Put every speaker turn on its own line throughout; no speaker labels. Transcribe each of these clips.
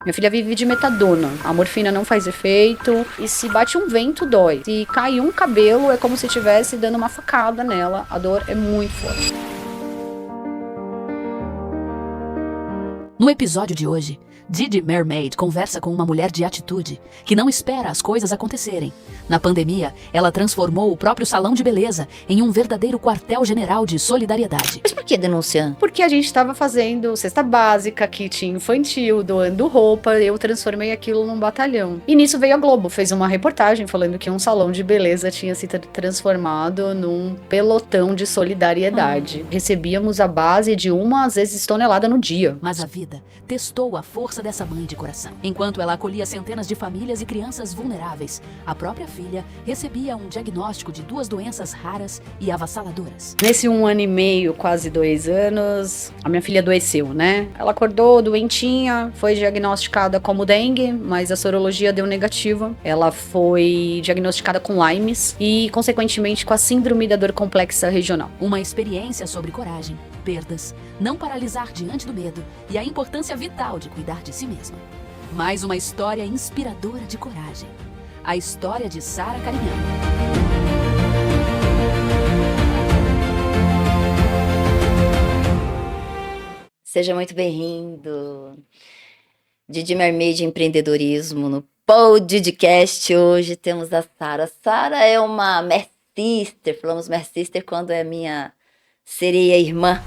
Minha filha vive de metadona. A morfina não faz efeito. E se bate um vento, dói. Se cai um cabelo, é como se estivesse dando uma facada nela. A dor é muito forte.
No episódio de hoje, Didi Mermaid conversa com uma mulher de atitude, que não espera as coisas acontecerem. Na pandemia, ela transformou o próprio salão de beleza em um verdadeiro quartel-general de solidariedade.
Mas por que denunciando?
Porque a gente estava fazendo cesta básica, kit infantil, doando roupa, eu transformei aquilo num batalhão. E nisso veio a Globo, fez uma reportagem falando que um salão de beleza tinha se transformado num pelotão de solidariedade. Recebíamos a base de às vezes, tonelada no dia.
Mas a vida testou a força dessa mãe de coração. Enquanto ela acolhia centenas de famílias e crianças vulneráveis, a própria filha recebia um diagnóstico de 2 doenças raras e avassaladoras.
Nesse 1 ano e meio, quase 2 anos, a minha filha adoeceu, né? Ela acordou doentinha, foi diagnosticada como dengue, mas a sorologia deu negativa. Ela foi diagnosticada com Lyme's e, consequentemente, com a síndrome da dor complexa regional.
Uma experiência sobre coragem, perdas, não paralisar diante do medo e a importância vital de cuidar de si mesma. Mais uma história inspiradora de coragem. A história de Sara Carignano.
Seja muito bem-vindo. Didi Mermaid Empreendedorismo no Podcast. Hoje temos a Sara. Sara é uma Mer Sister. Falamos Mer Sister quando é minha sereia irmã.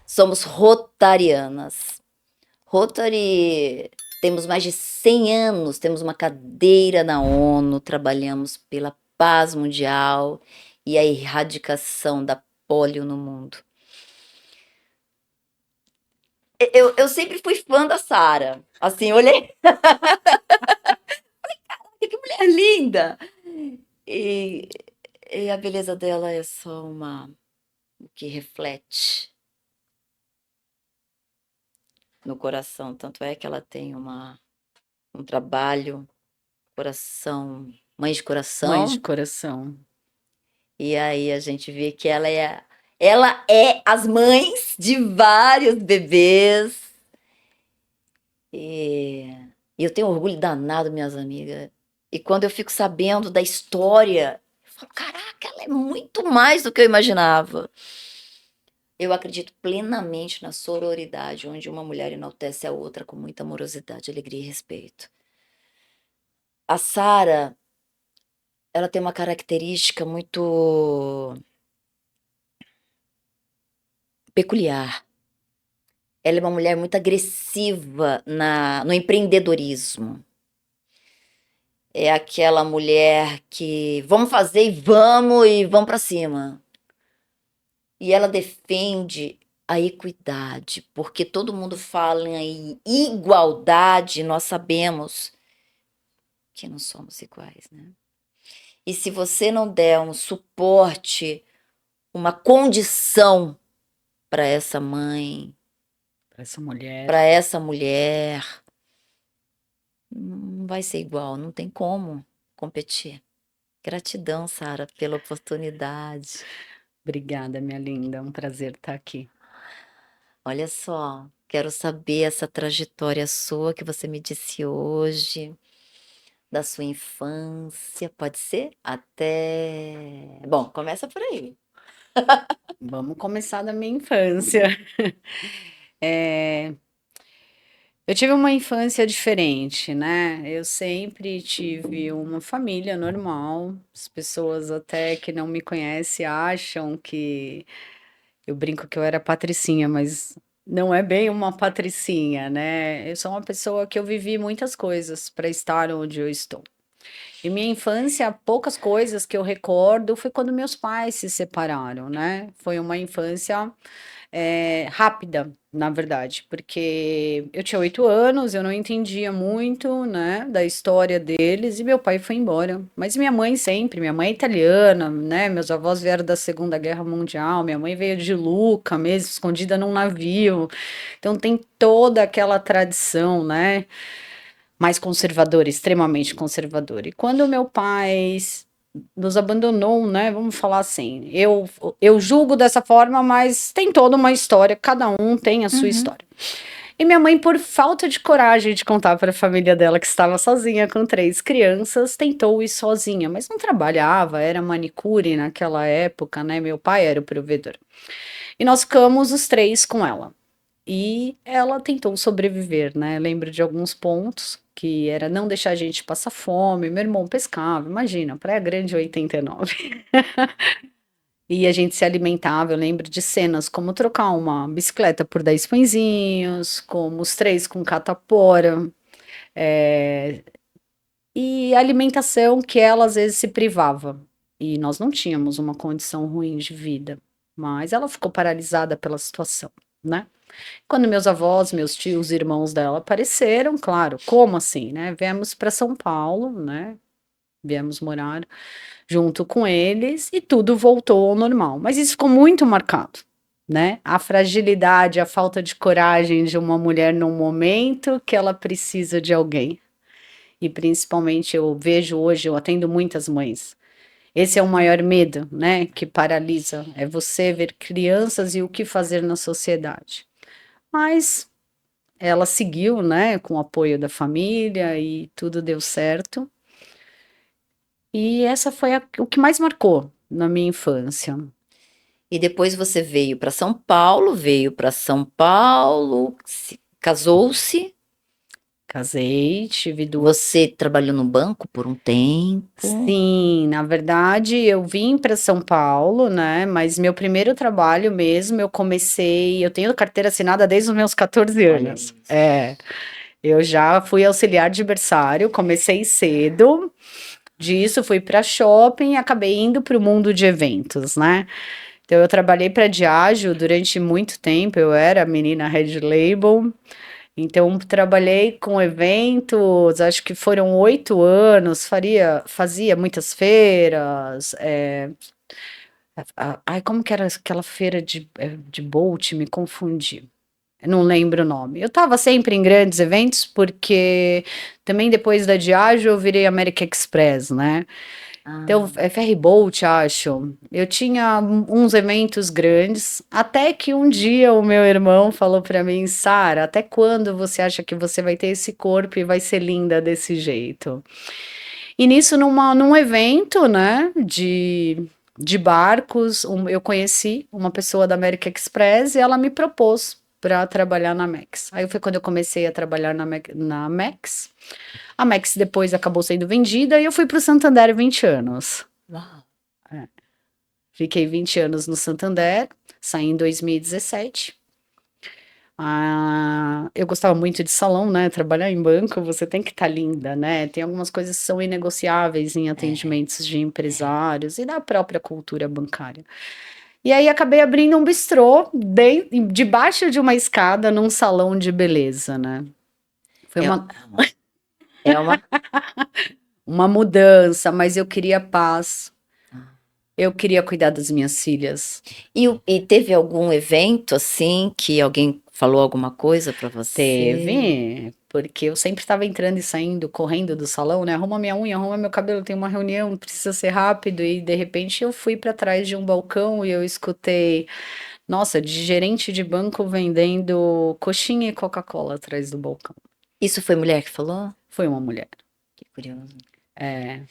Somos rotarianas. Rotary, temos mais de 100 anos, temos uma cadeira na ONU, trabalhamos pela paz mundial e a erradicação da polio no mundo. Eu sempre fui fã da Sara. Assim, olhei. Falei, caraca, que mulher linda! E a beleza dela é só o que reflete no coração. Tanto é que ela tem um trabalho, mãe de coração.
Mãe de coração.
E aí a gente vê que ela é as mães de vários bebês. E eu tenho orgulho danado, minhas amigas. E quando eu fico sabendo da história, eu falo, caraca, ela é muito mais do que eu imaginava. Eu acredito plenamente na sororidade, onde uma mulher enaltece a outra com muita amorosidade, alegria e respeito. A Sara, ela tem uma característica muito peculiar. Ela é uma mulher muito agressiva no empreendedorismo. É aquela mulher que vamos fazer e vamos para cima. E ela defende a equidade, porque todo mundo fala em igualdade, nós sabemos que não somos iguais, né? E se você não der um suporte, uma condição para essa mãe,
Para essa mulher,
não vai ser igual, não tem como competir. Gratidão, Sara, pela oportunidade.
Obrigada, minha linda. É um prazer estar aqui.
Olha só, quero saber essa trajetória sua que você me disse hoje, da sua infância, pode ser? Bom, começa por aí.
Vamos começar da minha infância. Eu tive uma infância diferente, né? Eu sempre tive uma família normal. As pessoas até que não me conhecem acham que eu brinco que eu era patricinha, mas não é bem uma patricinha, né? Eu sou uma pessoa que eu vivi muitas coisas para estar onde eu estou. Em minha infância, poucas coisas que eu recordo foi quando meus pais se separaram, né? Foi uma infância rápida, na verdade, porque eu tinha 8 anos, eu não entendia muito, né, da história deles e meu pai foi embora. Mas minha mãe é italiana, né? Meus avós vieram da Segunda Guerra Mundial, minha mãe veio de Luca mesmo, escondida num navio. Então tem toda aquela tradição, né? Mais conservadora, extremamente conservadora. E quando meu pai nos abandonou, né? Vamos falar assim. Eu julgo dessa forma, mas tem toda uma história, cada um tem a sua história. E minha mãe, por falta de coragem de contar para a família dela que estava sozinha com 3 crianças, tentou ir sozinha, mas não trabalhava, era manicure naquela época, né, meu pai era o provedor. E nós ficamos os 3 com ela. E ela tentou sobreviver, né, lembro de alguns pontos, que era não deixar a gente passar fome, meu irmão pescava, imagina, Praia Grande 89. E a gente se alimentava, eu lembro de cenas como trocar uma bicicleta por 10 pãezinhos, como os 3 com catapora, e alimentação que ela às vezes se privava. E nós não tínhamos uma condição ruim de vida, mas ela ficou paralisada pela situação, né. Quando meus avós, meus tios, irmãos dela apareceram, claro, como assim, né, viemos para São Paulo, né, viemos morar junto com eles e tudo voltou ao normal. Mas isso ficou muito marcado, né? A fragilidade, a falta de coragem de uma mulher num momento que ela precisa de alguém. E principalmente eu vejo hoje, eu atendo muitas mães. Esse é o maior medo, né? Que paralisa. É você ver crianças e o que fazer na sociedade. Mas ela seguiu, né? Com o apoio da família e tudo deu certo. E essa foi o que mais marcou na minha infância.
E depois você veio para São Paulo, casou-se.
Casei, tive duas.
Você trabalhou no banco por um tempo.
Sim, na verdade eu vim para São Paulo, né? Mas meu primeiro trabalho mesmo, eu tenho carteira assinada desde os meus 14
Olha
anos.
isso.
Eu já fui auxiliar de berçário, comecei cedo. Disso fui para shopping e acabei indo para o mundo de eventos, né? Então eu trabalhei para Diageo durante muito tempo, eu era a menina Red Label. Então trabalhei com eventos, acho que foram 8 anos, fazia muitas feiras, ai, como que era aquela feira de Bolt? Me confundi. Eu não lembro o nome. Eu estava sempre em grandes eventos, porque também depois da Diageo eu virei American Express, né? Então, é Ferryboat, acho. Eu tinha uns eventos grandes, até que um dia o meu irmão falou pra mim, Sara, até quando você acha que você vai ter esse corpo e vai ser linda desse jeito? E nisso, num evento, né, de barcos, eu conheci uma pessoa da American Express e ela me propôs para trabalhar na Max. Aí foi quando eu comecei a trabalhar na Max. A Max depois acabou sendo vendida e eu fui para o Santander 20 anos.
Uau.
Fiquei 20 anos no Santander, saí em 2017. Eu gostava muito de salão, né? Trabalhar em banco, você tem que estar linda, né? Tem algumas coisas que são inegociáveis em atendimentos de empresários e da própria cultura bancária. E aí acabei abrindo um bistrô debaixo de uma escada num salão de beleza, né? Foi
É uma.
uma mudança, mas eu queria paz. Eu queria cuidar das minhas filhas.
E teve algum evento assim que alguém falou alguma coisa para você?
Teve, porque eu sempre estava entrando e saindo, correndo do salão, né? Arruma minha unha, arruma meu cabelo, tem uma reunião, precisa ser rápido. E de repente eu fui para trás de um balcão e eu escutei, nossa, de gerente de banco vendendo coxinha e Coca-Cola atrás do balcão.
Isso foi mulher que falou?
Foi uma mulher.
Que curioso.
É,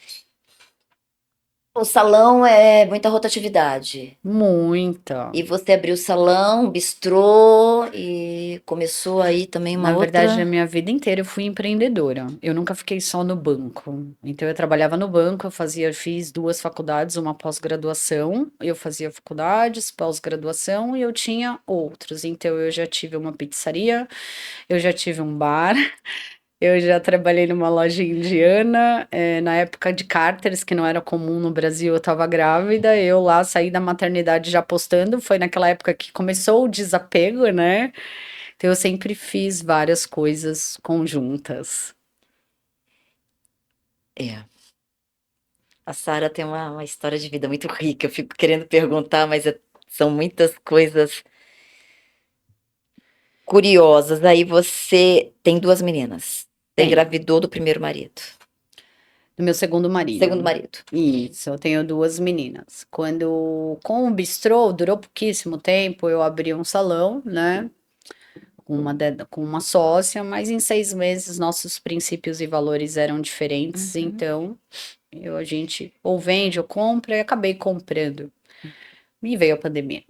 O salão é muita rotatividade.
muita.
E você abriu o salão, bistrô e começou aí também uma
Na verdade,
outra.
na minha vida inteira eu fui empreendedora. Eu nunca fiquei só no banco. Então eu trabalhava no banco, fiz 2 faculdades, uma pós-graduação. Eu fazia faculdades, pós-graduação e eu tinha outros. Então eu já tive uma pizzaria, eu já tive um bar, eu já trabalhei numa loja indiana, na época de cárteres, que não era comum no Brasil, eu estava grávida, eu lá saí da maternidade já postando, foi naquela época que começou o desapego, né? Então eu sempre fiz várias coisas conjuntas.
É. A Sara tem uma história de vida muito rica. Eu fico querendo perguntar, mas são muitas coisas curiosas. Aí você tem 2 meninas. Você
Tenho.
engravidou do primeiro marido.
Do meu segundo marido.
Segundo marido.
Isso, eu tenho 2 meninas. Com o bistrô, durou pouquíssimo tempo, eu abri um salão, né? com uma sócia, mas em 6 meses nossos princípios e valores eram diferentes, então a gente ou vende ou compra, e acabei comprando. E veio a pandemia,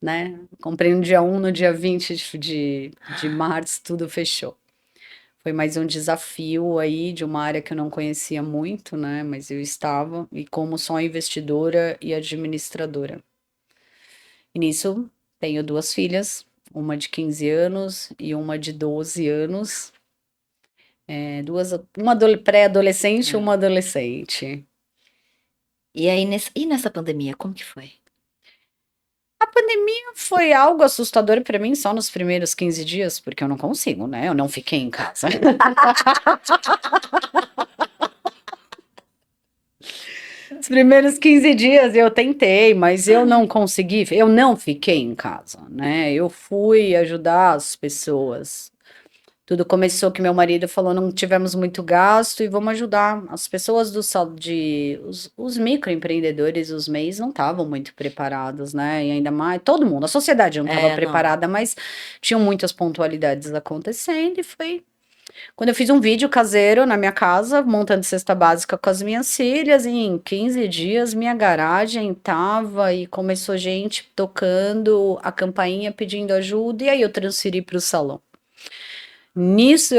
né? Comprei no dia 1, no dia 20 de março, tudo fechou. Foi mais um desafio aí de uma área que eu não conhecia muito, né? Mas eu estava, e como só investidora e administradora. E nisso tenho 2 filhas, uma de 15 anos e uma de 12 anos. Uma pré-adolescente e uma adolescente.
E aí, nessa pandemia, como que foi?
A pandemia foi algo assustador para mim só nos primeiros 15 dias, porque eu não consigo, né? Eu não fiquei em casa. Os primeiros 15 dias eu tentei, mas eu não consegui, eu não fiquei em casa, né? Eu fui ajudar as pessoas. Tudo começou que meu marido falou, não tivemos muito gasto e vamos ajudar. As pessoas os microempreendedores, os MEIs, não estavam muito preparados, né? E ainda mais, todo mundo, a sociedade não estava
Não.
preparada, mas tinham muitas pontualidades acontecendo e foi quando eu fiz um vídeo caseiro na minha casa, montando cesta básica com as minhas filhas, e em 15 dias minha garagem tava e começou gente tocando a campainha pedindo ajuda, e aí eu transferi para o salão. Nisso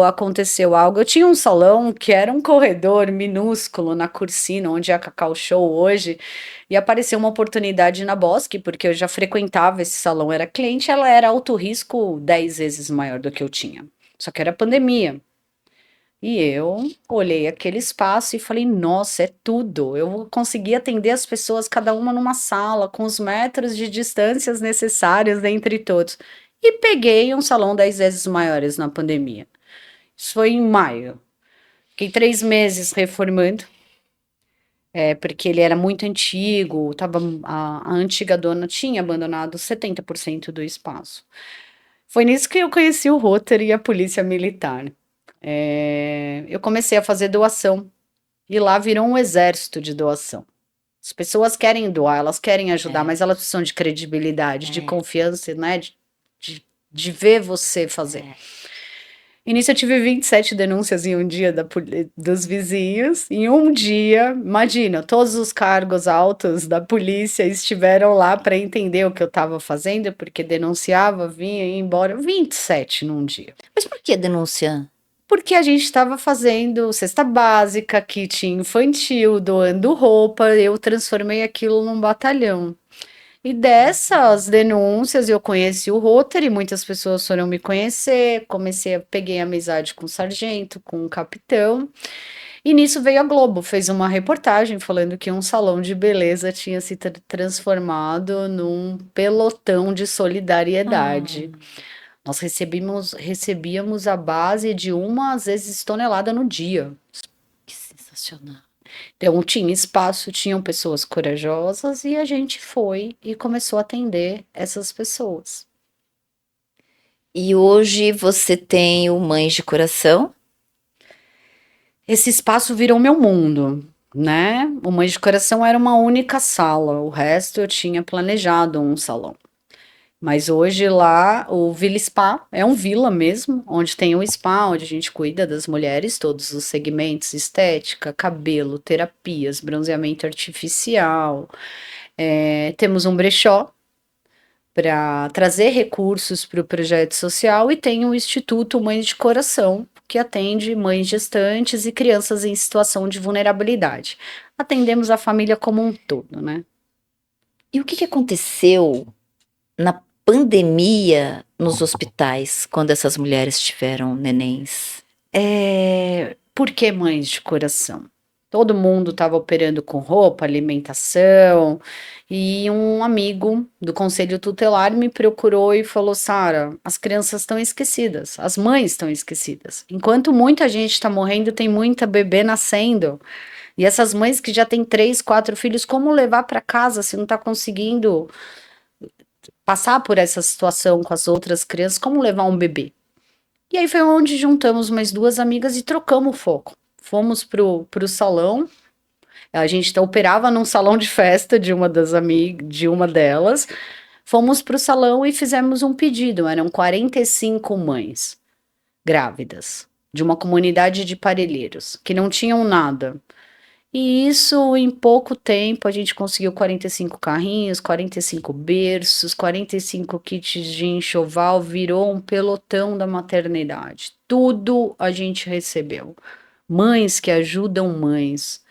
aconteceu algo. Eu tinha um salão que era um corredor minúsculo na Cursina, onde é a Cacau Show hoje, e apareceu uma oportunidade na Bosque, porque eu já frequentava esse salão, era cliente, ela era alto risco 10 vezes maior do que eu tinha. Só que era pandemia. E eu olhei aquele espaço e falei, nossa, é tudo. Eu vou conseguir atender as pessoas, cada uma numa sala, com os metros de distâncias necessários entre todos. E peguei um salão 10 vezes maiores na pandemia. Isso foi em maio. Fiquei 3 meses reformando, porque ele era muito antigo, a antiga dona tinha abandonado 70% do espaço. Foi nisso que eu conheci o Rotary e a Polícia Militar. Eu comecei a fazer doação e lá virou um exército de doação. As pessoas querem doar, elas querem ajudar, mas elas precisam de credibilidade, de confiança, né? De ver você fazer. E nisso eu tive 27 denúncias em um dia dos vizinhos. Em um dia, imagina, todos os cargos altos da polícia estiveram lá para entender o que eu estava fazendo, porque denunciava, vinha e ia embora. 27 num dia.
Mas por que denúncia?
Porque a gente estava fazendo cesta básica, kit infantil, doando roupa, eu transformei aquilo num batalhão. E dessas denúncias eu conheci o Rotary, muitas pessoas foram me conhecer, peguei amizade com o sargento, com o capitão, e nisso veio a Globo, fez uma reportagem falando que um salão de beleza tinha se transformado num pelotão de solidariedade. Nós recebíamos a base de às vezes, tonelada no dia.
Que sensacional.
Então, tinha espaço, tinham pessoas corajosas e a gente foi e começou a atender essas pessoas.
E hoje você tem o Mães de Coração?
Esse espaço virou meu mundo, né? O Mães de Coração era uma única sala, o resto eu tinha planejado um salão. Mas hoje lá, o Vila Spa é um vila mesmo, onde tem um spa, onde a gente cuida das mulheres, todos os segmentos, estética, cabelo, terapias, bronzeamento artificial. Temos um brechó para trazer recursos para o projeto social e tem o Instituto Mães de Coração, que atende mães gestantes e crianças em situação de vulnerabilidade. Atendemos a família como um todo, né?
E o que aconteceu na pandemia nos hospitais, quando essas mulheres tiveram nenéns?
Por que Mães de Coração? Todo mundo estava operando com roupa, alimentação, e um amigo do conselho tutelar me procurou e falou: Sara, as crianças estão esquecidas, as mães estão esquecidas. Enquanto muita gente está morrendo, tem muita bebê nascendo. E essas mães que já têm 3, 4 filhos, como levar para casa se não está conseguindo passar por essa situação com as outras crianças? Como levar um bebê? E aí foi onde juntamos mais 2 amigas e trocamos o foco. Fomos pro salão. A gente operava num salão de festa de uma delas. Fomos para o salão e fizemos um pedido. Eram 45 mães grávidas de uma comunidade de parelheiros que não tinham nada. E isso, em pouco tempo, a gente conseguiu 45 carrinhos, 45 berços, 45 kits de enxoval, virou um pelotão da maternidade. Tudo a gente recebeu. Mães que ajudam mães.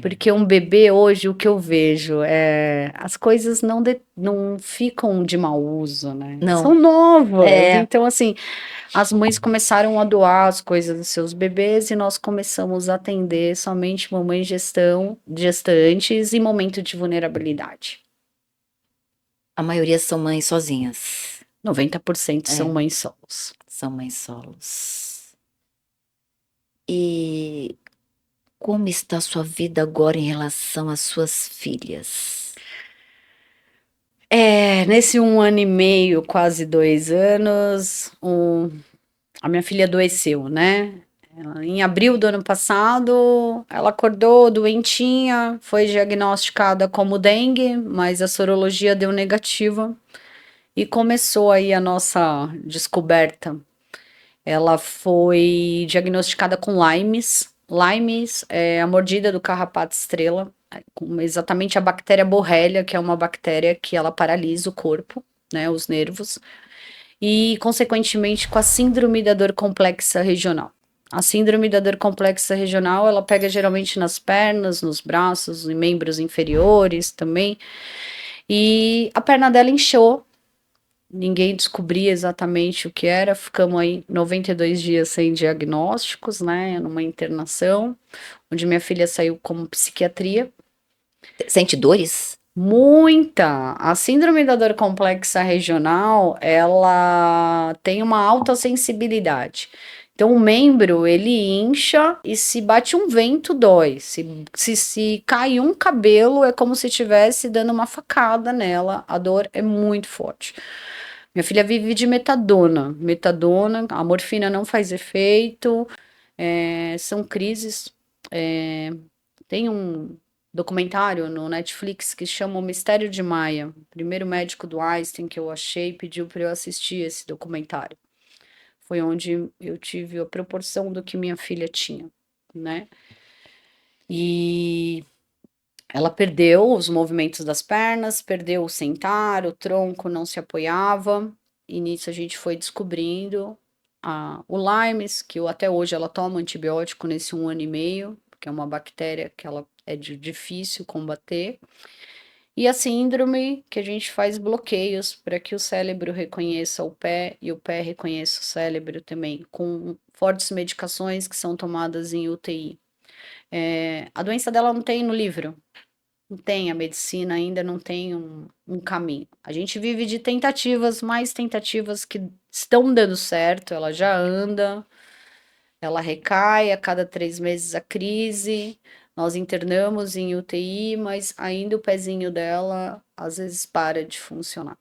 Porque um bebê hoje, o que eu vejo é as coisas não ficam de mau uso, né?
Não.
São novas.
É.
Então, assim, as mães começaram a doar as coisas dos seus bebês e nós começamos a atender somente mamães gestantes em momento de vulnerabilidade.
A maioria são mães sozinhas.
90% são mães solos.
São mães solos. E como está a sua vida agora em relação às suas filhas?
Nesse 1 ano e meio, quase 2 anos, a minha filha adoeceu, né? Em abril do ano passado, ela acordou doentinha, foi diagnosticada como dengue, mas a sorologia deu negativa e começou aí a nossa descoberta. Ela foi diagnosticada com Lymes. Lymes é a mordida do carrapato estrela, com exatamente a bactéria Borrelia, que é uma bactéria que ela paralisa o corpo, né, os nervos, e consequentemente com a síndrome da dor complexa regional. A síndrome da dor complexa regional, ela pega geralmente nas pernas, nos braços, em membros inferiores também, e a perna dela inchou. Ninguém descobria exatamente o que era, ficamos aí 92 dias sem diagnósticos, né, numa internação, onde minha filha saiu como psiquiatria.
Sente dores?
Muita! A síndrome da dor complexa regional, ela tem uma alta sensibilidade. Então, o membro, ele incha e se bate um vento, dói. Se cai um cabelo, é como se estivesse dando uma facada nela. A dor é muito forte. Minha filha vive de metadona. Metadona, a morfina não faz efeito. São crises. Tem um documentário no Netflix que chama O Mistério de Maia. O primeiro médico do Einstein que eu achei pediu para eu assistir esse documentário. Foi onde eu tive a proporção do que minha filha tinha, né? E ela perdeu os movimentos das pernas, perdeu o sentar, o tronco não se apoiava. E nisso a gente foi descobrindo o Lymes, que até hoje ela toma antibiótico nesse 1 ano e meio, porque é uma bactéria que ela é difícil combater. E a síndrome, que a gente faz bloqueios para que o cérebro reconheça o pé e o pé reconheça o cérebro também, com fortes medicações que são tomadas em UTI. A doença dela não tem no livro, não tem, a medicina ainda não tem um caminho. A gente vive de tentativas, mais tentativas que estão dando certo, ela já anda, ela recai a cada 3 meses a crise, nós internamos em UTI, mas ainda o pezinho dela às vezes para de funcionar.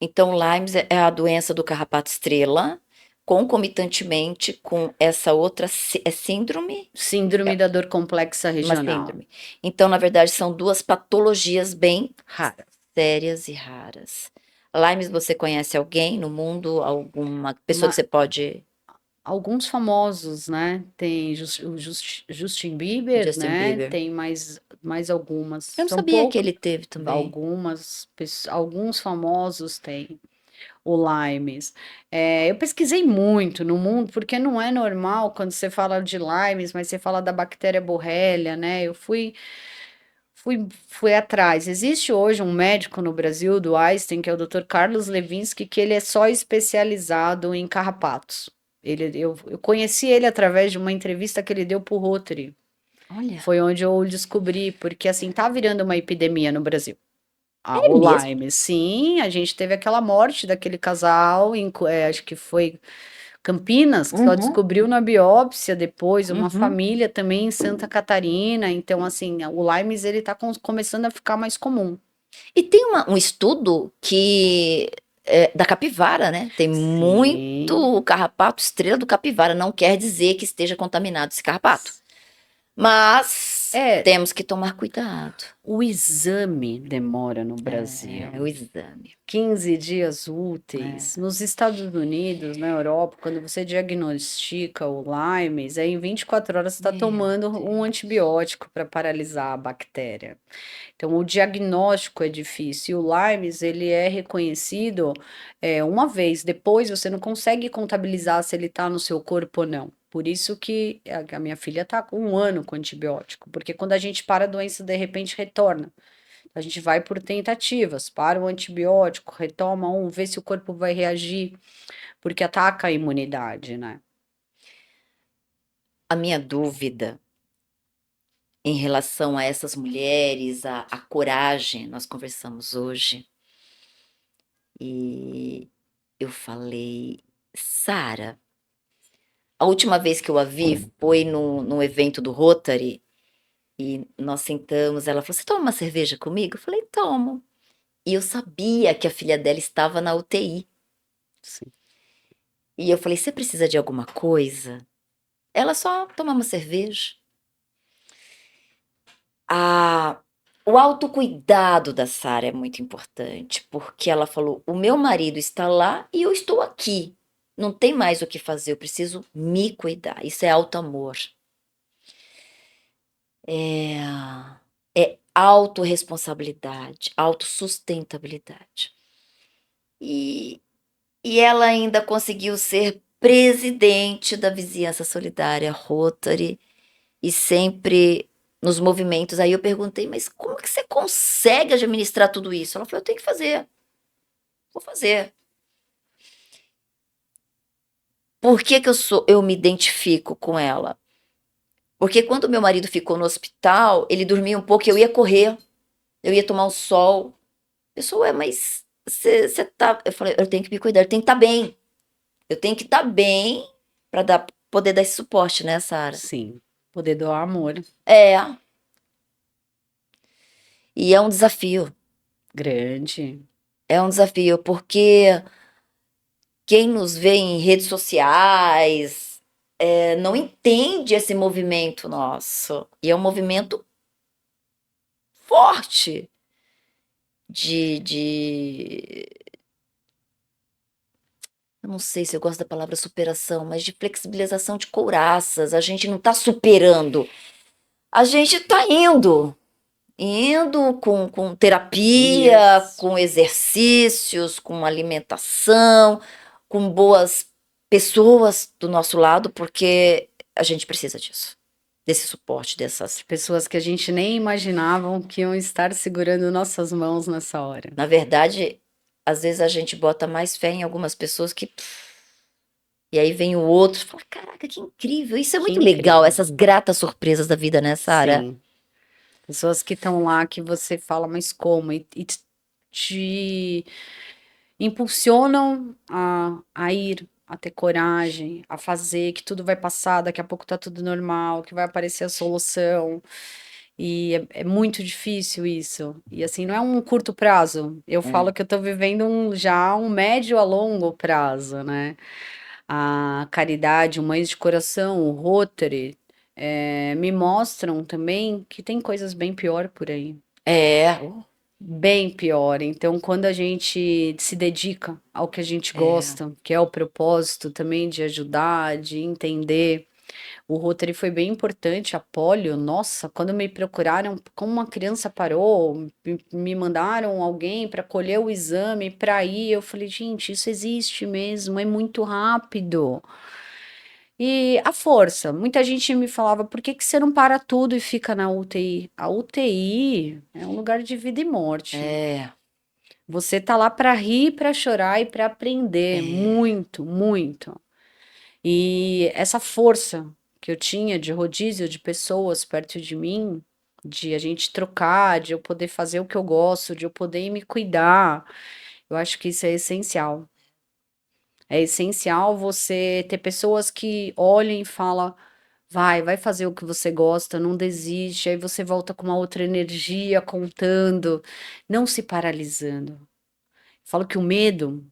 Então, Lymes é a doença do carrapato estrela, concomitantemente com essa outra síndrome?
Síndrome da dor complexa
Uma
regional.
síndrome. Então, na verdade, são duas patologias bem sérias e raras. Lymes, você conhece alguém no mundo? Alguma pessoa que você pode...
Alguns famosos, né? Tem o Justin Bieber,
Justin
né?
Bieber.
Tem mais algumas.
Eu não
São
sabia que ele teve também.
Alguns famosos têm o Lymes. Eu pesquisei muito no mundo, porque não é normal quando você fala de Lymes, mas você fala da bactéria Borrelia, né? Eu fui atrás. Existe hoje um médico no Brasil, do Einstein, que é o Dr. Carlos Levinsky, que ele é só especializado em carrapatos. Eu conheci ele através de uma entrevista que ele deu pro Rotary.
Olha.
Foi onde eu descobri, porque assim, tá virando uma epidemia no Brasil.
É
O
mesmo?
Lyme. Sim, a gente teve aquela morte daquele casal, acho que foi Campinas, que só descobriu na biópsia depois, uma família também em Santa Catarina. Então, assim, o Lyme, ele tá começando a ficar mais comum.
E tem um estudo que... da capivara, né? Tem muito carrapato estrela do capivara. Não quer dizer que esteja contaminado esse carrapato. Mas temos que tomar cuidado.
O exame demora no Brasil.
O exame.
15 dias úteis. Nos Estados Unidos, na Europa, quando você diagnostica o Lyme, aí em 24 horas você está tomando um antibiótico para paralisar a bactéria. Então, o diagnóstico é difícil. E o Lyme, ele é reconhecido uma vez. Depois, você não consegue contabilizar se ele está no seu corpo ou não. Por isso que a minha filha está com 1 ano com antibiótico. Porque quando a gente para, a doença de repente retorna. A gente vai por tentativas, para o antibiótico, retoma vê se o corpo vai reagir, porque ataca a imunidade, né?
A minha dúvida em relação a essas mulheres, a coragem, nós conversamos hoje, e eu falei, Sara, a última vez que eu a vi foi no evento do Rotary, e nós sentamos, ela falou, você toma uma cerveja comigo? Eu falei, tomo. E eu sabia que a filha dela estava na UTI.
Sim.
E eu falei, você precisa de alguma coisa? Ela só toma uma cerveja. O autocuidado da Sara é muito importante, porque ela falou, o meu marido está lá e eu estou aqui. Não tem mais o que fazer, eu preciso me cuidar. Isso é auto-amor. É autorresponsabilidade, autossustentabilidade. E ela ainda conseguiu ser presidente da Vizinhança Solidária Rotary e sempre nos movimentos. Aí eu perguntei, mas como que você consegue administrar tudo isso? Ela falou, eu tenho que fazer. Vou fazer. Por que que eu me identifico com ela? Porque quando meu marido ficou no hospital, ele dormia um pouco e eu ia correr. Eu ia tomar o sol. A pessoa, mas você tá... Eu falei, eu tenho que me cuidar, eu tenho que estar bem. Eu tenho que estar bem para poder dar esse suporte, né, Sara?
Sim, poder doar amor.
E é um desafio.
Grande.
É um desafio, porque quem nos vê em redes sociais não entende esse movimento nosso. E é um movimento forte eu não sei se eu gosto da palavra superação, mas de flexibilização de couraças. A gente não está superando. A gente está indo com terapia,
Isso.
com exercícios, com alimentação, com boas pessoas do nosso lado, porque a gente precisa disso, desse suporte, dessas...
Pessoas que a gente nem imaginavam que iam estar segurando nossas mãos nessa hora.
Na verdade, às vezes a gente bota mais fé em algumas pessoas que... E aí vem o outro e fala, caraca, que incrível. Isso é muito legal, essas gratas surpresas da vida, né, Sara?
Sim. Pessoas que estão lá que você fala, mas como? E te impulsionam a ir, a ter coragem, a fazer, que tudo vai passar, daqui a pouco tá tudo normal, que vai aparecer a solução. E é muito difícil isso. E assim, não é um curto prazo. Eu falo que eu tô vivendo já um médio a longo prazo, né? A Caridade, o Mães de Coração, o Rotary, me mostram também que tem coisas bem pior por aí. Bem pior. Então, quando a gente se dedica ao que a gente gosta, que é o propósito também de ajudar, de entender, o Rotary foi bem importante. A polio, nossa, quando me procuraram, como uma criança parou, me mandaram alguém para colher o exame, para ir, eu falei, gente, isso existe mesmo, é muito rápido. E a força, muita gente me falava, por que que você não para tudo e fica na UTI? A UTI é um lugar de vida e morte. Você tá lá para rir, para chorar e para aprender muito, muito. E essa força que eu tinha de rodízio de pessoas perto de mim, de a gente trocar, de eu poder fazer o que eu gosto, de eu poder me cuidar, eu acho que isso é essencial. É essencial você ter pessoas que olhem e falam, vai fazer o que você gosta, não desiste, aí você volta com uma outra energia, contando, não se paralisando. Falo que o medo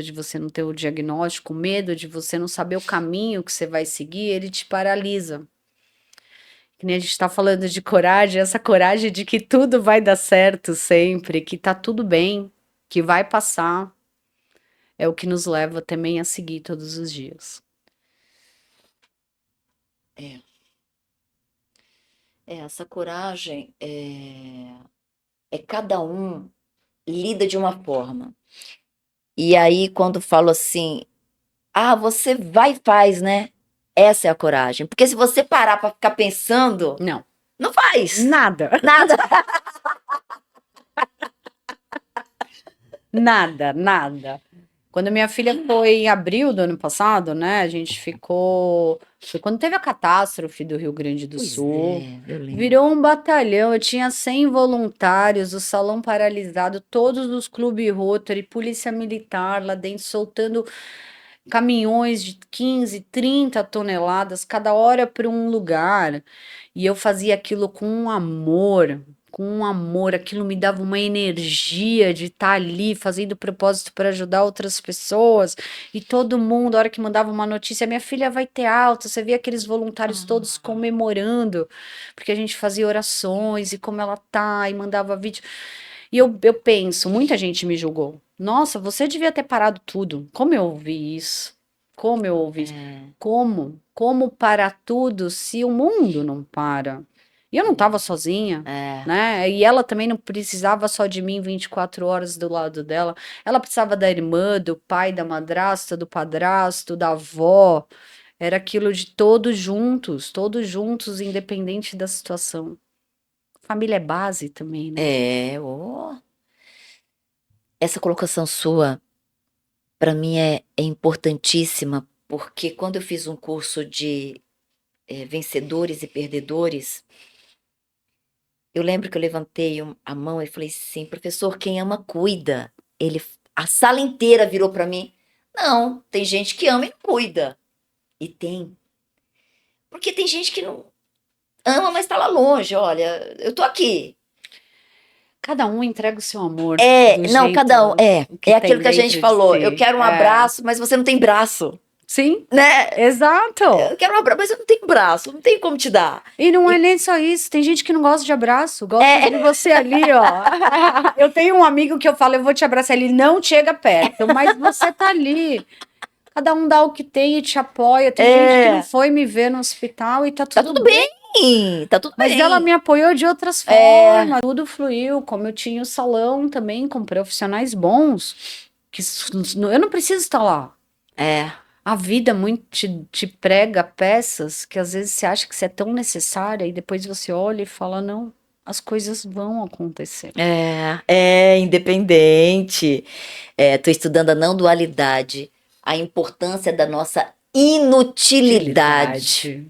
de você não ter o diagnóstico, o medo de você não saber o caminho que você vai seguir, ele te paralisa. Que nem a gente tá falando de coragem, essa coragem de que tudo vai dar certo sempre, que tá tudo bem, que vai passar, é o que nos leva também a seguir todos os dias.
Essa coragem é cada um lida de uma forma. E aí, quando falo assim, você vai e faz, né? Essa é a coragem. Porque se você parar para ficar pensando,
Não,
não faz
nada,
nada.
nada. Quando minha filha foi em abril do ano passado, né, a gente ficou... Foi quando teve a catástrofe do Rio Grande do Sul.
Eu lembro.
Virou um batalhão, eu tinha 100 voluntários, o salão paralisado, todos os clubes Rotary, polícia militar lá dentro, soltando caminhões de 15, 30 toneladas, cada hora para um lugar. E eu fazia aquilo com um amor, aquilo me dava uma energia de estar ali fazendo propósito para ajudar outras pessoas. E todo mundo, a hora que mandava uma notícia, minha filha vai ter alta, você via aqueles voluntários todos comemorando, porque a gente fazia orações e como ela tá, e mandava vídeo. E eu penso, muita gente me julgou. Nossa, você devia ter parado tudo. Como eu ouvi isso? Como eu ouvi isso? Como? Como parar tudo se o mundo não para? E eu não estava sozinha, né? E ela também não precisava só de mim 24 horas do lado dela. Ela precisava da irmã, do pai, da madrasta, do padrasto, da avó. Era aquilo de todos juntos, independente da situação. Família é base também, né?
Essa colocação sua, para mim, é importantíssima, porque quando eu fiz um curso de vencedores e perdedores, eu lembro que eu levantei a mão e falei assim, professor, quem ama cuida. A sala inteira virou para mim, não, tem gente que ama e não cuida. E tem. Porque tem gente que não ama, mas tá lá longe, olha, eu tô aqui.
Cada um entrega o seu amor.
Cada um. É aquilo que a gente falou.
Si.
Eu quero um abraço, mas você não tem braço.
Sim,
né?
Exato.
Eu quero um abraço, mas eu não tenho braço, não tenho como te dar.
E não é nem só isso, tem gente que não gosta de abraço, gosta de você ali, ó. Eu tenho um amigo que eu falo, eu vou te abraçar, ele não chega perto, mas você tá ali. Cada um dá o que tem e te apoia. Tem gente que não foi me ver no hospital e tá tudo bem.
Tá tudo bem.
Mas ela me apoiou de outras formas. Tudo fluiu, como eu tinha o salão também com profissionais bons, que eu não preciso estar lá. A vida muito te prega peças que às vezes você acha que você é tão necessária e depois você olha e fala, não, as coisas vão acontecer.
Independente. Tô estudando a não dualidade, a importância da nossa inutilidade.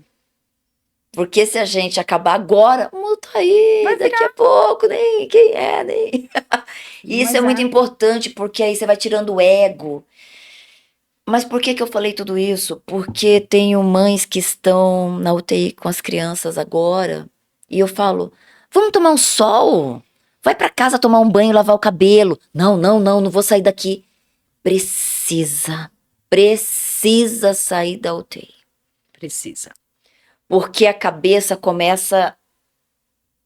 Porque se a gente acabar agora, o mundo tá aí, daqui a pouco, nem quem é, nem... Isso é muito importante, porque aí você vai tirando o ego. Mas por que eu falei tudo isso? Porque tenho mães que estão na UTI com as crianças agora, e eu falo, vamos tomar um sol? Vai pra casa tomar um banho, lavar o cabelo. Não vou sair daqui. Precisa sair da UTI.
Precisa.
Porque a cabeça começa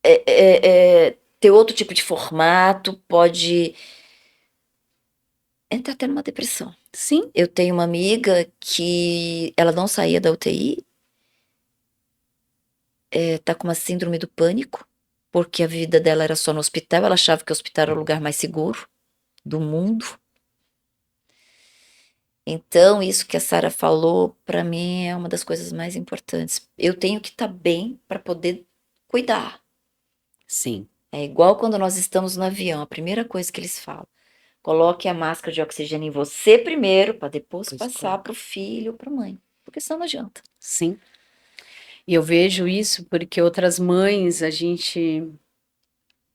a ter outro tipo de formato, pode entrar até numa depressão.
Sim.
Eu tenho uma amiga que ela não saía da UTI, tá com uma síndrome do pânico, porque a vida dela era só no hospital, ela achava que o hospital era o lugar mais seguro do mundo. Então, isso que a Sara falou, para mim, é uma das coisas mais importantes. Eu tenho que estar bem para poder cuidar.
Sim.
É igual quando nós estamos no avião, a primeira coisa que eles falam, coloque a máscara de oxigênio em você primeiro, para depois passar para o filho ou para a mãe, porque senão não adianta.
Sim. E eu vejo isso porque outras mães, a gente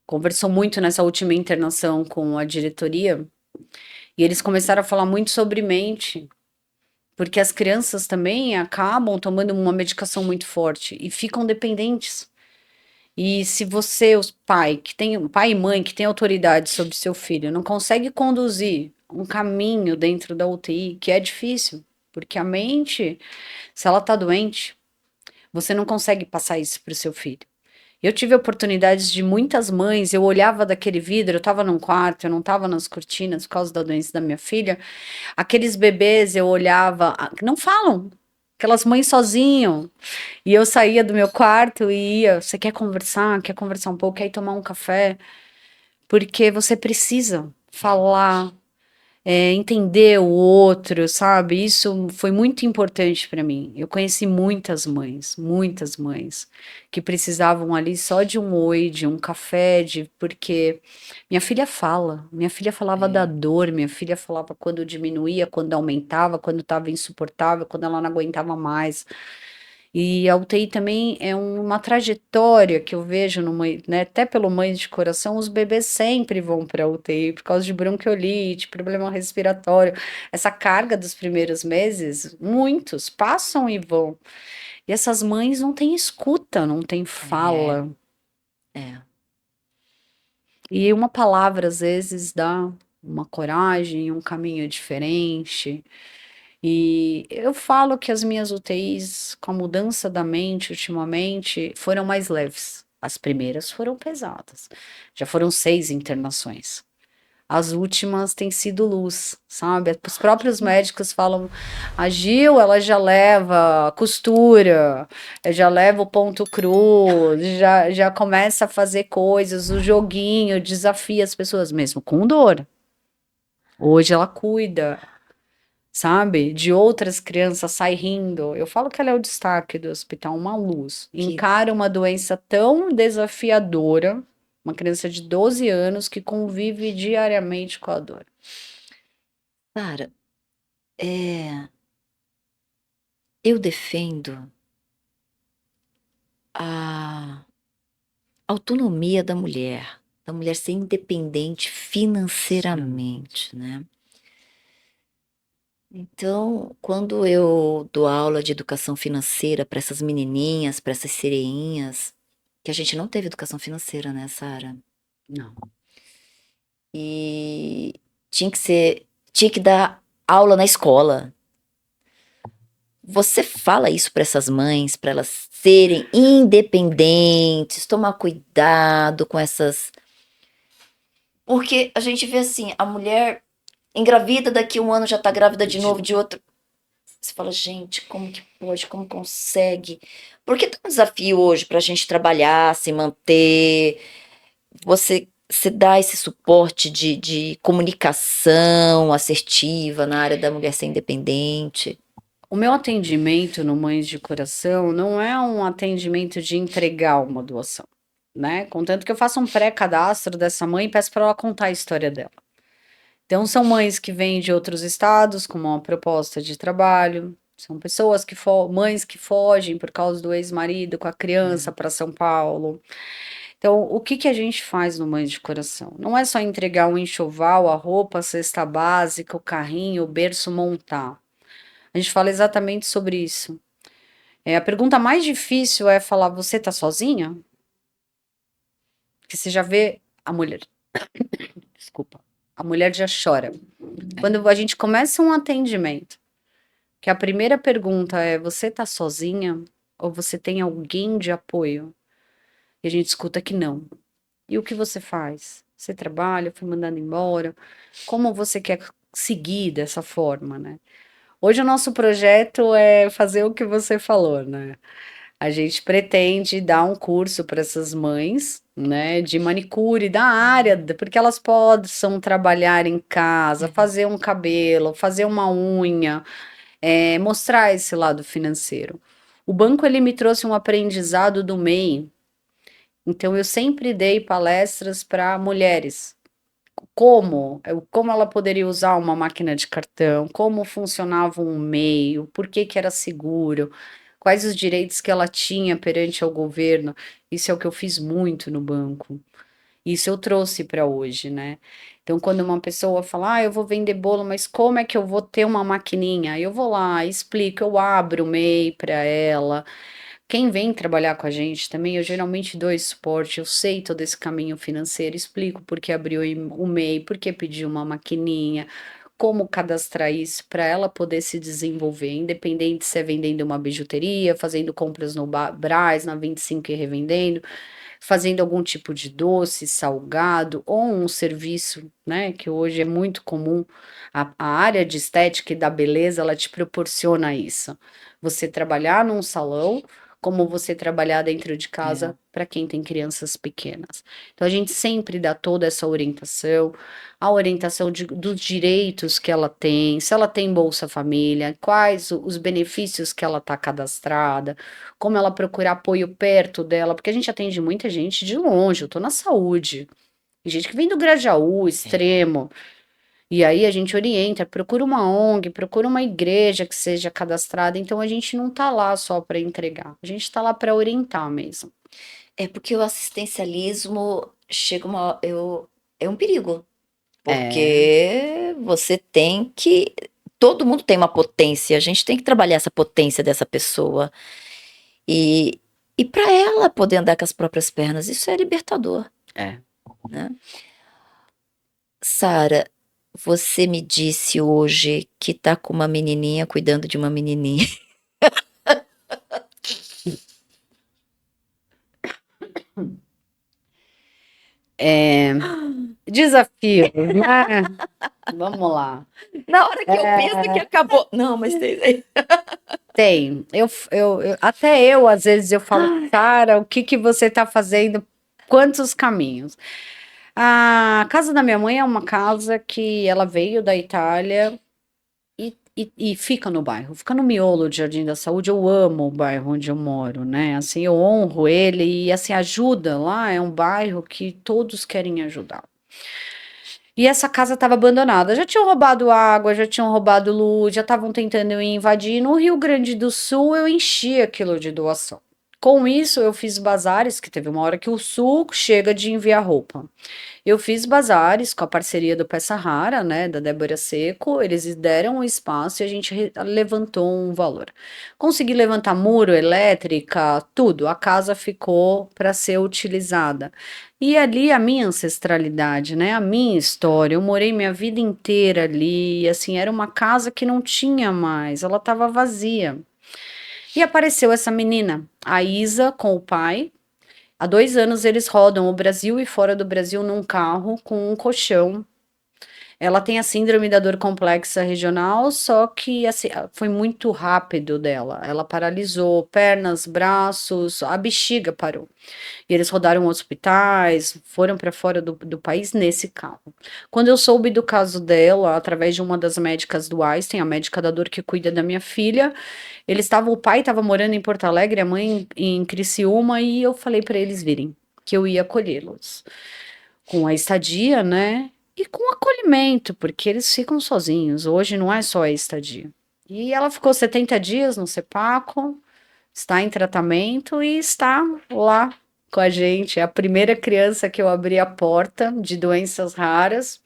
conversou muito nessa última internação com a diretoria, e eles começaram a falar muito sobre mente, porque as crianças também acabam tomando uma medicação muito forte e ficam dependentes. E se você, os pai e mãe que tem autoridade sobre seu filho, não consegue conduzir um caminho dentro da UTI, que é difícil, porque a mente, se ela tá doente, Você não consegue passar isso para o seu filho. Eu tive oportunidades de muitas mães, eu olhava daquele vidro, eu estava num quarto, eu não estava nas cortinas por causa da doença da minha filha. Aqueles bebês eu olhava, não falam, aquelas mães sozinho. E eu saía do meu quarto e ia, você quer conversar? Quer conversar um pouco? Quer ir tomar um café? Porque você precisa falar, entender o outro, sabe? Isso foi muito importante para mim. Eu conheci muitas mães, que precisavam ali só de um oi, de um café, porque minha filha falava da
É,
dor, minha filha falava quando diminuía, quando aumentava, quando estava insuportável, quando ela não aguentava mais. E a UTI também é uma trajetória que eu vejo no mãe, né, até pelo Mães de Coração, os bebês sempre vão para a UTI por causa de bronquiolite, problema respiratório. Essa carga dos primeiros meses, muitos passam e vão. E essas mães não têm escuta, não têm
é,
fala.
é.
E uma palavra às vezes dá uma coragem, um caminho diferente. E eu falo que as minhas UTIs, com a mudança da mente ultimamente, foram mais leves. As primeiras foram pesadas. Já foram 6 internações. As últimas têm sido luz, sabe? Os próprios médicos falam, a Gil, ela já leva costura, já leva o ponto cru, já começa a fazer coisas, o joguinho, desafia as pessoas, mesmo com dor. Hoje ela cuida, sabe? De outras crianças, sai rindo. Eu falo que ela é o destaque do hospital, uma luz.
Que,
Encara uma doença tão desafiadora, uma criança de 12 anos que convive diariamente com a dor.
Sara, é, eu defendo a autonomia da mulher ser independente financeiramente, né? Então, quando eu dou aula de educação financeira para essas menininhas, para essas sereinhas, que a gente não teve educação financeira, né, Sara?
Não.
E tinha que dar aula na escola. Você fala isso para essas mães, para elas serem independentes, tomar cuidado com essas. Porque a gente vê assim, a mulher engravida, daqui um ano já tá grávida de novo de outro. Você fala, gente, como que pode, como consegue? Porque tá um desafio hoje pra gente trabalhar, se manter. Você dá esse suporte de comunicação assertiva na área da mulher ser independente.
O meu atendimento no Mães de Coração não é um atendimento de entregar uma doação, né? Contanto que eu faça um pré-cadastro dessa mãe e peço para ela contar a história dela. Então, são mães que vêm de outros estados com uma proposta de trabalho, são pessoas mães que fogem por causa do ex-marido com a criança para São Paulo. Então, o que que a gente faz no Mães de Coração? Não é só entregar um enxoval, a roupa, a cesta básica, o carrinho, o berço montar. A gente fala exatamente sobre isso. A pergunta mais difícil é falar: você tá sozinha? Porque você já vê a mulher. Desculpa. A mulher já chora. Quando a gente começa um atendimento, que a primeira pergunta é: você tá sozinha? Ou você tem alguém de apoio? E a gente escuta que não. E o que você faz? Você trabalha, foi mandado embora? Como você quer seguir dessa forma, né? Hoje o nosso projeto é fazer o que você falou, né? A gente pretende dar um curso para essas mães, né, de manicure da área, porque elas possam trabalhar em casa, fazer um cabelo, fazer uma unha, mostrar esse lado financeiro. O banco ele me trouxe um aprendizado do MEI, então eu sempre dei palestras para mulheres. Como ela poderia usar uma máquina de cartão, como funcionava um MEI, por que que era seguro, quais os direitos que ela tinha perante ao governo. Isso é o que eu fiz muito no banco. Isso eu trouxe para hoje, né? Então, quando uma pessoa fala, eu vou vender bolo, mas como é que eu vou ter uma maquininha? Eu vou lá, explico, eu abro o MEI para ela. Quem vem trabalhar com a gente também, eu geralmente dou esse suporte, eu sei todo esse caminho financeiro, explico por que abriu o MEI, por que pediu uma maquininha, como cadastrar isso para ela poder se desenvolver, independente se é vendendo uma bijuteria, fazendo compras no Brás, na 25 e revendendo, fazendo algum tipo de doce, salgado, ou um serviço, né, que hoje é muito comum. A área de estética e da beleza, ela te proporciona isso. Você trabalhar num salão, como você trabalhar dentro de casa para quem tem crianças pequenas. Então, a gente sempre dá toda essa orientação, a orientação dos direitos que ela tem, se ela tem Bolsa Família, quais os benefícios que ela está cadastrada, como ela procurar apoio perto dela, porque a gente atende muita gente de longe, eu tô na saúde, tem gente que vem do Grajaú, extremo, e aí a gente orienta, procura uma ONG, procura uma igreja que seja cadastrada, então a gente não tá lá só para entregar, a gente tá lá para orientar mesmo.
É porque o assistencialismo é um perigo, porque você tem que. Todo mundo tem uma potência, a gente tem que trabalhar essa potência dessa pessoa. E, e para ela poder andar com as próprias pernas, isso é libertador,
É.
né? Sara, você me disse hoje que tá com uma menininha cuidando de uma menininha.
Desafios, né? Vamos lá.
Na hora que eu penso que acabou. Não, mas
Tem. Até eu, às vezes, eu falo, cara, o que que você tá fazendo? Quantos caminhos? A casa da minha mãe é uma casa que ela veio da Itália e fica no bairro, fica no miolo de Jardim da Saúde. Eu amo o bairro onde eu moro, né? Assim, eu honro ele e assim ajuda lá. É um bairro que todos querem ajudar. E essa casa estava abandonada. Já tinham roubado água, já tinham roubado luz, já estavam tentando invadir. No Rio Grande do Sul, eu enchi aquilo de doação. Com isso, eu fiz bazares, que teve uma hora que o Sul chega de enviar roupa. Eu fiz bazares com a parceria do Peça Rara, né, da Débora Seco. Eles deram um espaço e a gente levantou um valor. Consegui levantar muro, elétrica, tudo. A casa ficou para ser utilizada. E ali a minha ancestralidade, né, a minha história. Eu morei minha vida inteira ali. E, assim, era uma casa que não tinha mais, ela estava vazia. E apareceu essa menina, a Isa, com o pai. Há 2 anos eles rodam o Brasil e fora do Brasil num carro com um colchão. Ela tem a síndrome da dor complexa regional, só que assim, foi muito rápido dela. Ela paralisou pernas, braços, a bexiga parou. E eles rodaram hospitais, foram para fora do país nesse carro. Quando eu soube do caso dela, através de uma das médicas do Einstein, a médica da dor que cuida da minha filha, o pai estava morando em Porto Alegre, a mãe em Criciúma, e eu falei para eles virem, que eu ia acolhê-los. Com a estadia, né? E com acolhimento, porque eles ficam sozinhos. Hoje não é só a estadia. E ela ficou 70 dias no CEPACO, está em tratamento e está lá com a gente. É a primeira criança que eu abri a porta de doenças raras.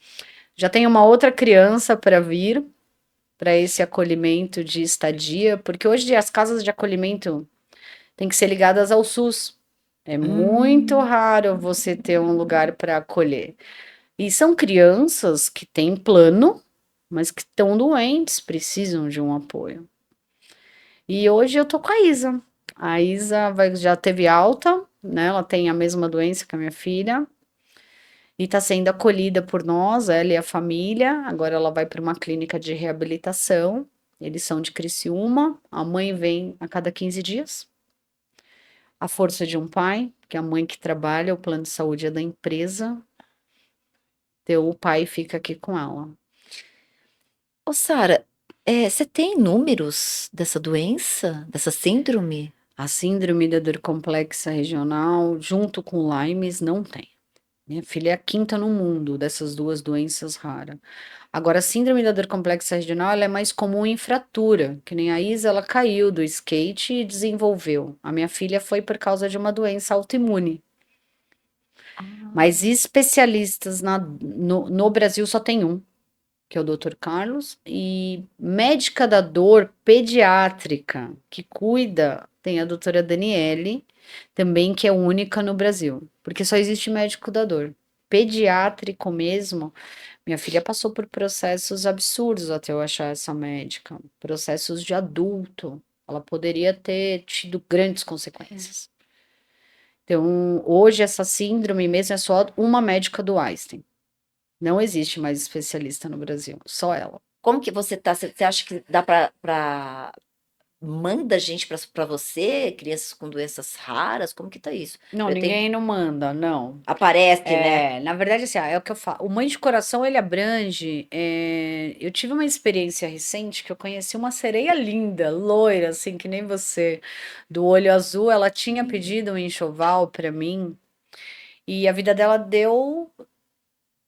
Já tem uma outra criança para vir, para esse acolhimento de estadia, porque hoje as casas de acolhimento têm que ser ligadas ao SUS. É muito raro você ter um lugar para acolher. E são crianças que têm plano, mas que estão doentes, precisam de um apoio. E hoje eu tô com a Isa. A Isa já teve alta, né? Ela tem a mesma doença que a minha filha. E está sendo acolhida por nós, ela e a família. Agora ela vai para uma clínica de reabilitação. Eles são de Criciúma. A mãe vem a cada 15 dias. A força de um pai, que é a mãe que trabalha, o plano de saúde é da empresa. Então, o pai fica aqui com ela.
Ô, Sara, você tem números dessa doença, dessa síndrome?
A síndrome da dor complexa regional, junto com Lyme's, não tem. Minha filha é a quinta no mundo dessas duas doenças raras. Agora, a síndrome da dor complexa regional, ela é mais comum em fratura, que nem a Isa, ela caiu do skate e desenvolveu. A minha filha foi por causa de uma doença autoimune. Mas especialistas no Brasil só tem um, que é o Dr. Carlos, e médica da dor pediátrica, que cuida, tem a doutora Daniele, também, que é única no Brasil, porque só existe médico da dor. Pediátrico mesmo, Minha filha passou por processos absurdos até eu achar essa médica, processos de adulto. Ela poderia ter tido grandes consequências. Então, hoje essa síndrome mesmo é só uma médica do Einstein. Não existe mais especialista no Brasil, só ela.
Como que você tá? Você acha que dá pra manda gente pra você, crianças com doenças raras? Como que tá isso?
Não,
Eu tenho
ninguém não manda, não.
aparece, né?
Na verdade, assim, é o que eu falo. O Mãe de Coração, ele abrange. Eu tive uma experiência recente que eu conheci uma sereia linda, loira, assim, que nem você, do olho azul. Ela tinha pedido um enxoval para mim e a vida dela deu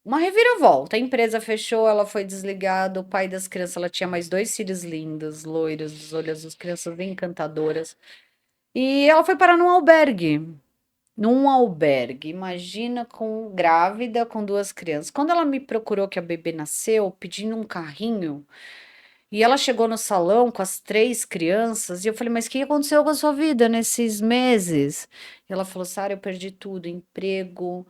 uma reviravolta. A empresa fechou, ela foi desligada. O pai das crianças, ela tinha mais dois filhos lindos, loiros, dos olhos azuis, crianças encantadoras. E ela foi parar num albergue. Num albergue, imagina com grávida com duas crianças. Quando ela me procurou que a bebê nasceu, pedindo um carrinho, e ela chegou no salão com as três crianças, e eu falei, mas o que aconteceu com a sua vida nesses meses? E ela falou, Sara, eu perdi tudo, emprego,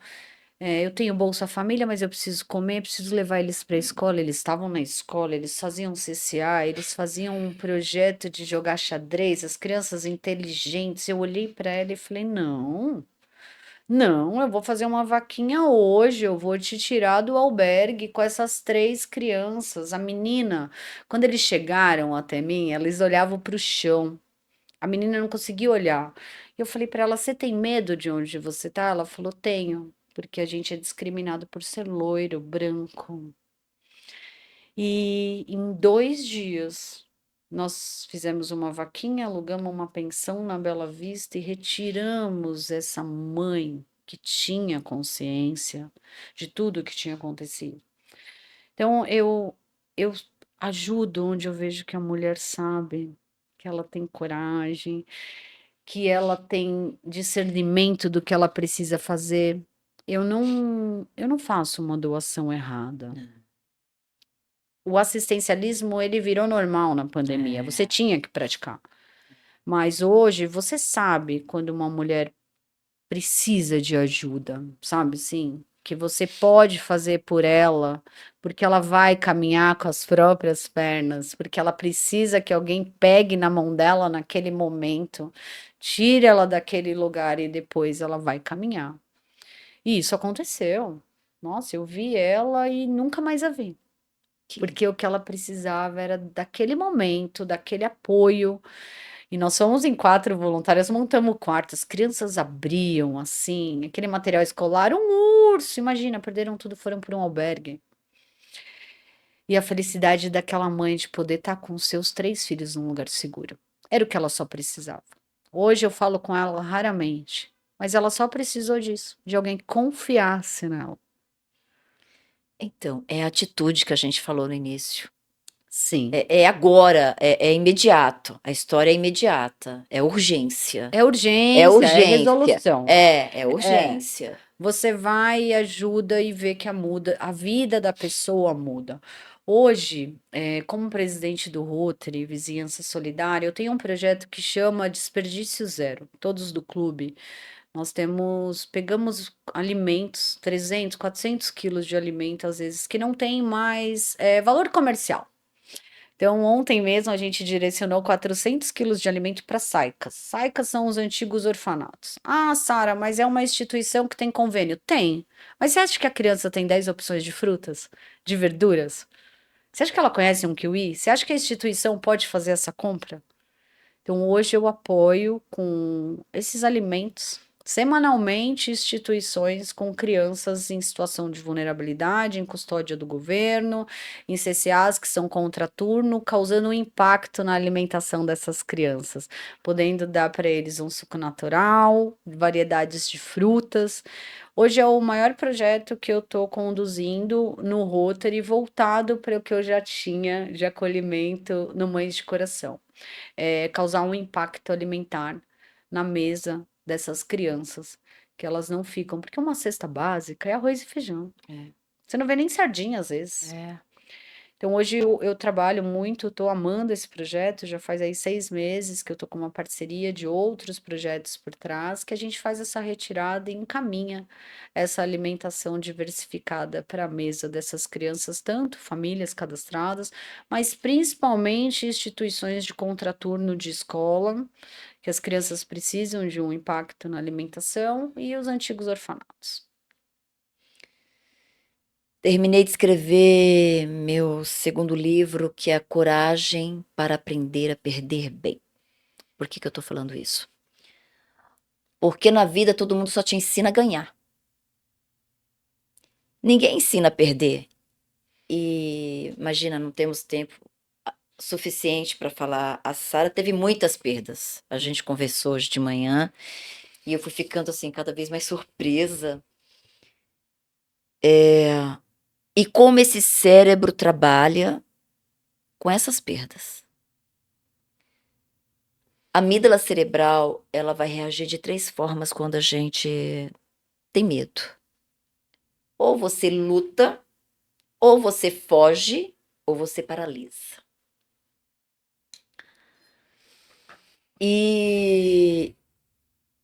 eu tenho Bolsa Família, mas eu preciso comer, preciso levar eles para a escola. Eles estavam na escola, eles faziam CCA, eles faziam um projeto de jogar xadrez, as crianças inteligentes. Eu olhei para ela e falei, não. Não, eu vou fazer uma vaquinha hoje, eu vou te tirar do albergue com essas três crianças. A menina, quando eles chegaram até mim, eles olhavam para o chão. A menina não conseguia olhar. Eu falei para ela: Você tem medo de onde você tá? Ela falou: Tenho, porque a gente é discriminado por ser loiro, branco. E em 2 dias nós fizemos uma vaquinha, alugamos uma pensão na Bela Vista e retiramos essa mãe que tinha consciência de tudo que tinha acontecido. Então eu ajudo onde eu vejo que a mulher sabe, que ela tem coragem, que ela tem discernimento do que ela precisa fazer. Eu não faço uma doação errada. O assistencialismo, ele virou normal na pandemia, você tinha que praticar. Mas hoje você sabe quando uma mulher precisa de ajuda, sabe assim? Que você pode fazer por ela, porque ela vai caminhar com as próprias pernas, porque ela precisa que alguém pegue na mão dela naquele momento, tire ela daquele lugar e depois ela vai caminhar. E isso aconteceu. Nossa, eu vi ela e nunca mais a vi. Porque o que ela precisava era daquele momento, daquele apoio. E nós fomos em 4 voluntárias, montamos o quarto, as crianças abriam, assim, aquele material escolar, um urso, imagina, perderam tudo, foram para um albergue. E a felicidade daquela mãe de poder estar com seus 3 filhos num lugar seguro. Era o que ela só precisava. Hoje eu falo com ela raramente, mas ela só precisou disso, de alguém que confiasse nela.
Então, é a atitude que a gente falou no início.
Sim.
É agora, é imediato. A história é imediata. É urgência.
É urgência,
É
é
urgência.
resolução.
É
É.
urgência.
Você vai e ajuda e vê que a vida da pessoa muda. Hoje, como presidente do Rotary Vizinhança Solidária, eu tenho um projeto que chama Desperdício Zero. Todos do clube, nós pegamos alimentos, 300, 400 quilos de alimento, às vezes, que não tem mais valor comercial. Então, ontem mesmo a gente direcionou 400 quilos de alimento para SAICAS. SAICAS são os antigos orfanatos. Ah, Sara, mas é uma instituição que tem convênio? Tem. Mas você acha que a criança tem 10 opções de frutas, de verduras? Você acha que ela conhece um kiwi? Você acha que a instituição pode fazer essa compra? Então, hoje eu apoio com esses alimentos, semanalmente, instituições com crianças em situação de vulnerabilidade, em custódia do governo, em CCAs que são contraturno, causando um impacto na alimentação dessas crianças, podendo dar para eles um suco natural, variedades de frutas. Hoje é o maior projeto que eu estou conduzindo no Rotary, voltado para o que eu já tinha de acolhimento no Mães de Coração. Causar um impacto alimentar na mesa dessas crianças, que elas não ficam, porque uma cesta básica é arroz e feijão. Você não vê nem sardinha às vezes. Então hoje eu trabalho muito, estou amando esse projeto, já faz aí 6 meses que eu estou com uma parceria de outros projetos por trás, que a gente faz essa retirada e encaminha essa alimentação diversificada para a mesa dessas crianças, tanto famílias cadastradas, mas principalmente instituições de contraturno de escola, que as crianças precisam de um impacto na alimentação, e os antigos orfanatos.
Terminei de escrever meu segundo livro, que é Coragem para Aprender a Perder Bem. Por que eu tô falando isso? Porque na vida todo mundo só te ensina a ganhar. Ninguém ensina a perder. E imagina, não temos tempo suficiente para falar. A Sara teve muitas perdas. A gente conversou hoje de manhã e eu fui ficando assim cada vez mais surpresa. E como esse cérebro trabalha com essas perdas. A amígdala cerebral, ela vai reagir de 3 formas quando a gente tem medo. Ou você luta, ou você foge, ou você paralisa. E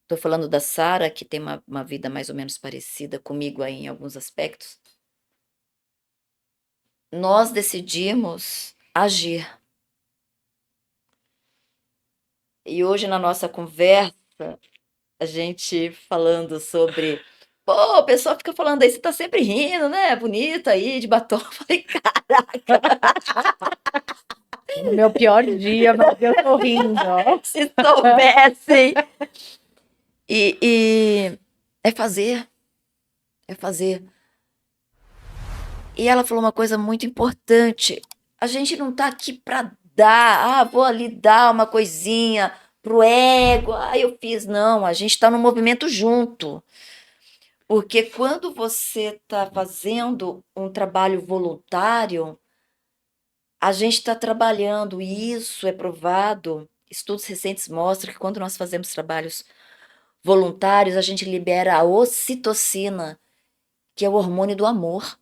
tô falando da Sara, que tem uma vida mais ou menos parecida comigo aí em alguns aspectos. Nós decidimos agir. E hoje na nossa conversa, a gente falando sobre... Pô, o pessoal fica falando aí, você tá sempre rindo, né? Bonita aí, de batom. Eu falei,
No meu pior dia, mas eu tô rindo, ó.
se soubessem. E é fazer. É fazer. E ela falou uma coisa muito importante. A gente não tá aqui pra dar. Ah, vou ali dar uma coisinha pro ego. Ah, eu fiz. Não, a gente tá no movimento junto. Porque quando você tá fazendo um trabalho voluntário, a gente está trabalhando, e isso é provado. Estudos recentes mostram que quando nós fazemos trabalhos voluntários, a gente libera a ocitocina, que é o hormônio do amor.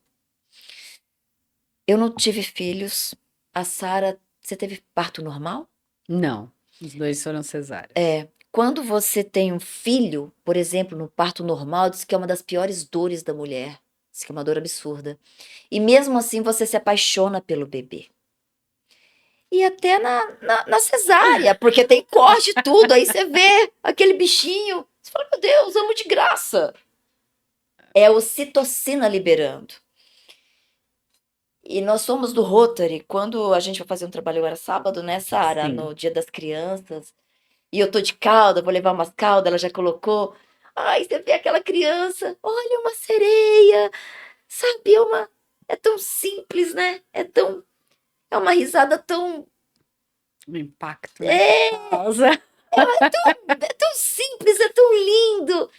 Eu não tive filhos. A Sara, você teve parto normal?
Não, os 2 foram cesáreas.
Quando você tem um filho, por exemplo, no parto normal, diz que é uma das piores dores da mulher. Diz que é uma dor absurda. E mesmo assim você se apaixona pelo bebê. E até na cesárea, porque tem corte e tudo. Aí você vê aquele bichinho, você fala, meu Deus, amo de graça. É a ocitocina liberando. E nós somos do Rotary. Quando a gente vai fazer um trabalho agora sábado, né, Sara?
Sim.
No Dia das Crianças. E eu tô de calda, vou levar umas caldas, ela já colocou. Ai, você vê aquela criança, olha uma sereia, sabe? É tão simples, né? É uma risada tão...
Um impacto, né? Causa.
É tão simples, é tão lindo.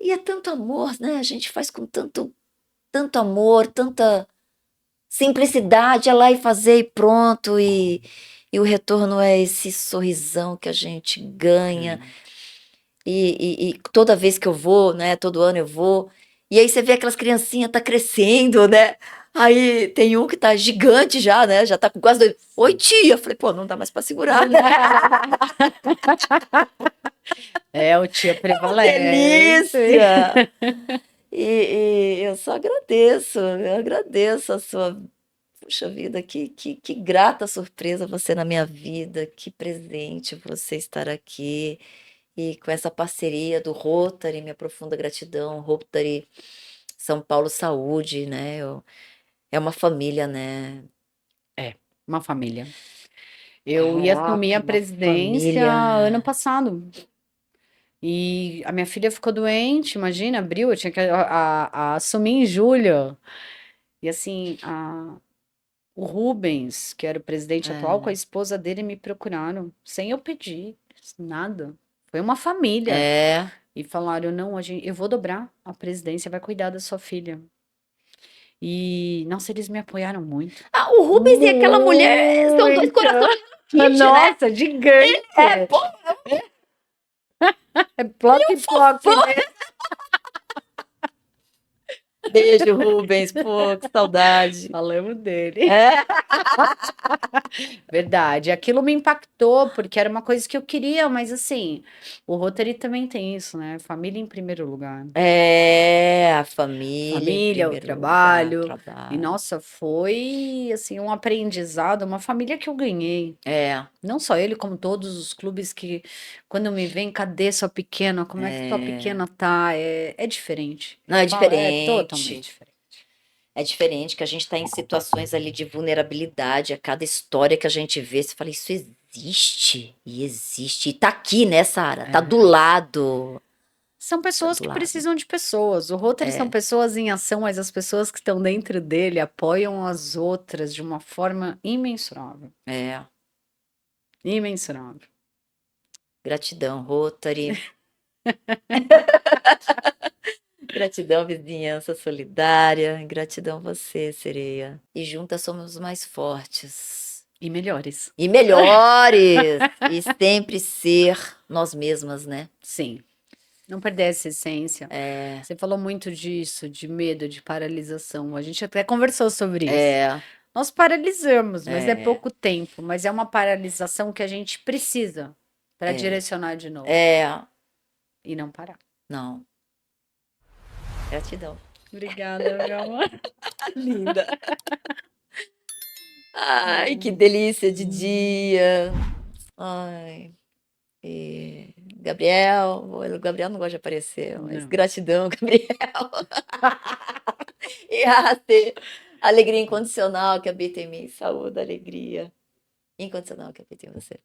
E é tanto amor, né? A gente faz com tanto amor, tanta simplicidade, é lá e fazer e pronto. E o retorno é esse sorrisão que a gente ganha. E toda vez que eu vou, né? Todo ano eu vou. E aí você vê aquelas criancinhas tá crescendo, né? Aí tem um que tá gigante já, né? Já tá com quase 2. Oi, tia! Falei, pô, não dá mais pra segurar, né?
É, o tia prevalece.
Delícia! E eu só eu agradeço a sua... Puxa vida, que grata surpresa você na minha vida, que presente você estar aqui. E com essa parceria do Rotary, minha profunda gratidão, Rotary São Paulo Saúde, né? É uma família, né?
É, uma família. Eu ia assumir
Caraca,
a
uma
presidência
família.
ano passado. E a minha filha ficou doente, imagina, abril, eu tinha que assumir em julho. E assim, o Rubens, que era o presidente atual, com a esposa dele me procuraram, sem eu pedir, nada. Foi uma família.
É.
E falaram, não, eu vou dobrar a presidência, vai cuidar da sua filha. E, nossa, eles me apoiaram muito.
Ah, o Rubens e aquela mulher são 2
Muito.
corações de né?
Nossa, gigante.
É, pô,
É ploc, ploc, né?
Beijo, Rubens. Pô, que saudade.
Falamos dele.
É.
Verdade. Aquilo me impactou, porque era uma coisa que eu queria, mas assim, o Rotary também tem isso, né? Família em primeiro lugar.
É, a família em
Família, o
primeiro lugar,
trabalho. E
trabalho.
nossa, foi assim um aprendizado, uma família que eu ganhei.
É,
Não só ele, como todos os clubes que, quando me vem, cadê sua pequena? Como é que tua
é.
pequena tá? É diferente.
Não, é
É totalmente
diferente.
diferente.
É diferente que a gente está em situações ali de vulnerabilidade. A cada história que a gente vê, você fala, isso existe. E existe. E tá aqui, né, Sara? Tá do lado.
São pessoas
do
que
lado.
precisam de pessoas. O Rotary são pessoas em ação, mas as pessoas que estão dentro dele apoiam as outras de uma forma imensurável.
É.
Imensurável.
Gratidão, Rotary. Gratidão, vizinhança solidária. Gratidão você, sereia. E juntas somos mais fortes.
E melhores.
E melhores. E sempre ser nós mesmas, né?
Sim. Não perder essa essência.
É.
Você falou muito disso, de medo, de paralisação. A gente até conversou sobre isso.
É.
Nós paralisamos, mas é
É.
pouco tempo. Mas é uma paralisação que a gente precisa para
É.
direcionar de novo.
É.
E não parar.
Não. Gratidão.
Obrigada, meu amor.
Linda. Ai, que delícia de dia. Ai. E Gabriel, o Gabriel não gosta de aparecer, mas
Não.
gratidão, Gabriel. E a ter alegria incondicional que habita em mim, saúde, alegria incondicional que habita em você.